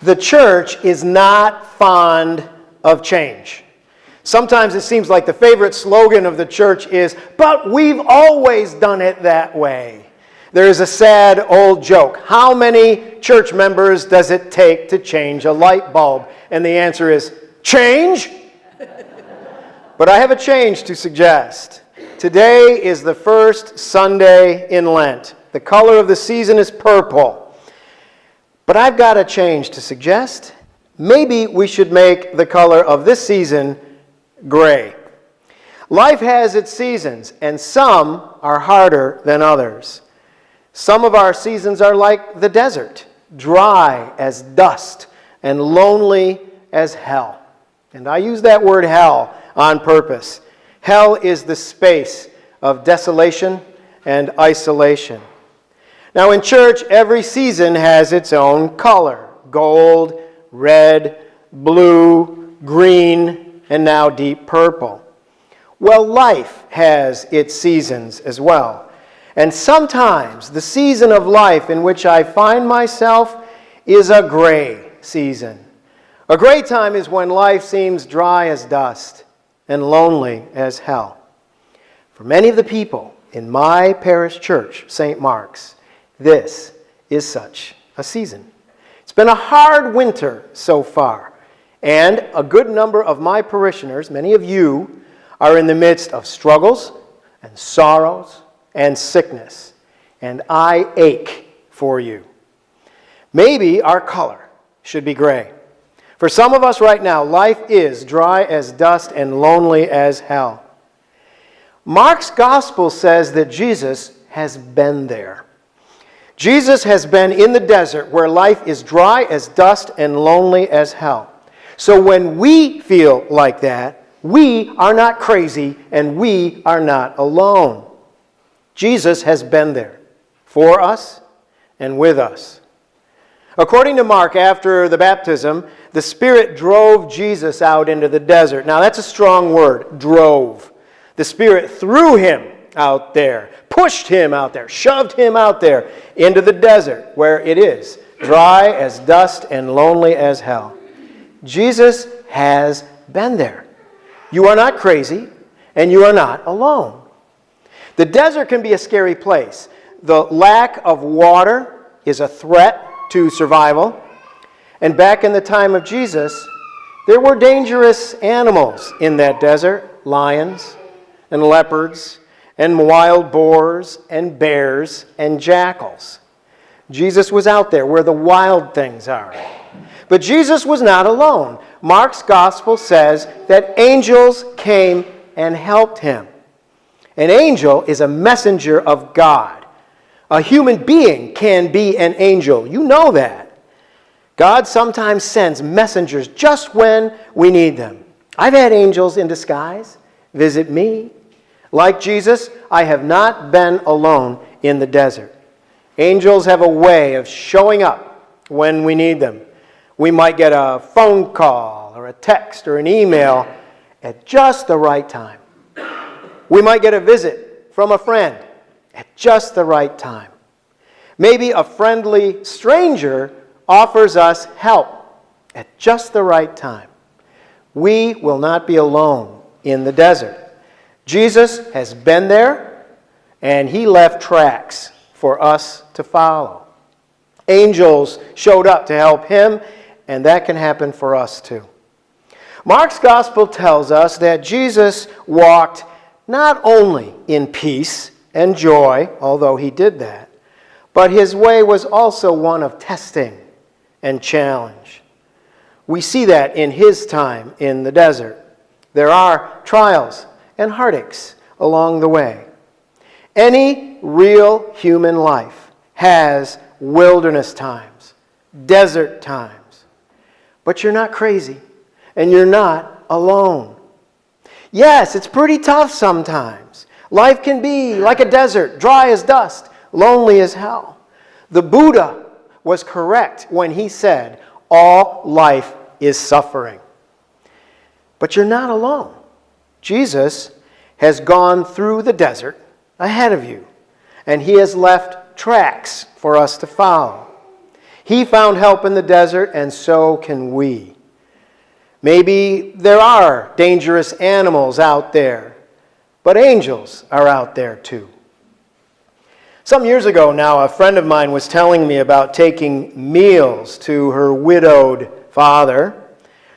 The church is not fond of change. Sometimes it seems like the favorite slogan of the church is, "But we've always done it that way." There is a sad old joke. How many church members does it take to change a light bulb? And the answer is, change? But I have a change to suggest. Today is the first Sunday in Lent. The color of the season is purple. But I've got a change to suggest. Maybe we should make the color of this season gray. Life has its seasons, and some are harder than others. Some of our seasons are like the desert, dry as dust and lonely as hell. And I use that word hell on purpose. Hell is the space of desolation and isolation. Now in church, every season has its own color. Gold, red, blue, green, and now deep purple. Well, life has its seasons as well. And sometimes the season of life in which I find myself is a gray season. A gray time is when life seems dry as dust and lonely as hell. For many of the people in my parish church, St. Mark's, this is such a season. It's been a hard winter so far, and a good number of my parishioners, many of you, are in the midst of struggles and sorrows and sickness, and I ache for you. Maybe our color should be gray. For some of us right now, life is dry as dust and lonely as hell. Mark's gospel says that Jesus has been there. Jesus has been in the desert where life is dry as dust and lonely as hell. So when we feel like that, we are not crazy and we are not alone. Jesus has been there for us and with us. According to Mark, after the baptism, the Spirit drove Jesus out into the desert. Now that's a strong word, drove. The Spirit threw him out there, pushed him out there, shoved him out there into the desert where it is dry as dust and lonely as hell. Jesus has been there. You are not crazy and you are not alone. The desert can be a scary place. The lack of water is a threat to survival. And back in the time of Jesus, there were dangerous animals in that desert, lions and leopards and wild boars and bears and jackals. Jesus was out there where the wild things are. But Jesus was not alone. Mark's gospel says that angels came and helped him. An angel is a messenger of God. A human being can be an angel. You know that. God sometimes sends messengers just when we need them. I've had angels in disguise visit me. Like Jesus, I have not been alone in the desert. Angels have a way of showing up when we need them. We might get a phone call or a text or an email at just the right time. We might get a visit from a friend at just the right time. Maybe a friendly stranger offers us help at just the right time. We will not be alone in the desert. Jesus has been there, and he left tracks for us to follow. Angels showed up to help him, and that can happen for us too. Mark's gospel tells us that Jesus walked not only in peace and joy, although he did that, but his way was also one of testing and challenge. We see that in his time in the desert. There are trials and heartaches along the way. Any real human life has wilderness times, desert times. But you're not crazy, and you're not alone. Yes, it's pretty tough sometimes. Life can be like a desert, dry as dust, lonely as hell. The Buddha was correct when he said, all life is suffering. But you're not alone. Jesus has gone through the desert ahead of you, and he has left tracks for us to follow. He found help in the desert, and so can we. Maybe there are dangerous animals out there, but angels are out there too. Some years ago now, a friend of mine was telling me about taking meals to her widowed father.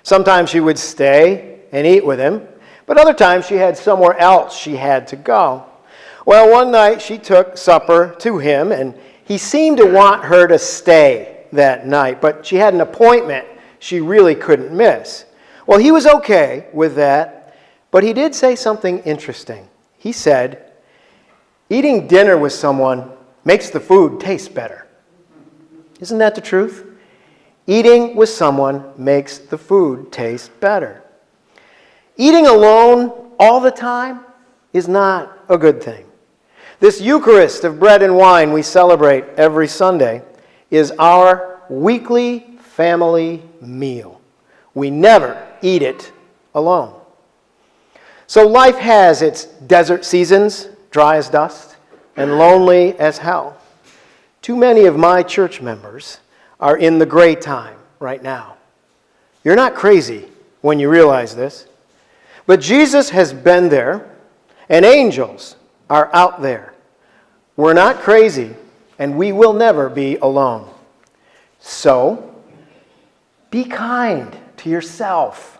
Sometimes she would stay and eat with him, but other times she had somewhere else she had to go. Well, one night she took supper to him, and he seemed to want her to stay that night, but she had an appointment she really couldn't miss. Well, he was okay with that, but he did say something interesting. He said, eating dinner with someone makes the food taste better. Isn't that the truth? Eating with someone makes the food taste better. Eating alone all the time is not a good thing. This Eucharist of bread and wine we celebrate every Sunday is our weekly family meal. We never eat it alone. So life has its desert seasons, dry as dust, and lonely as hell. Too many of my church members are in the gray time right now. You're not crazy when you realize this. But Jesus has been there, and angels are out there. We're not crazy, and we will never be alone. So, be kind to yourself.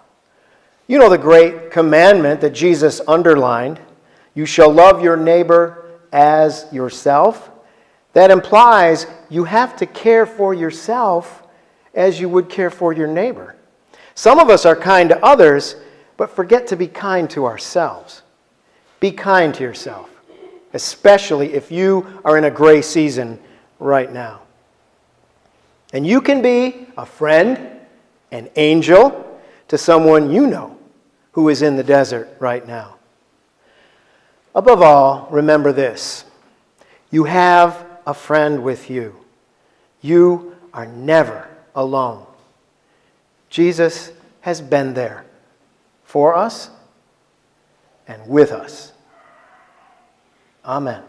You know the great commandment that Jesus underlined, you shall love your neighbor as yourself. That implies you have to care for yourself as you would care for your neighbor. Some of us are kind to others, but forget to be kind to ourselves. Be kind to yourself, especially if you are in a gray season right now. And you can be a friend, an angel, to someone you know who is in the desert right now. Above all, remember this. You have a friend with you. You are never alone. Jesus has been there for us and with us. Amen.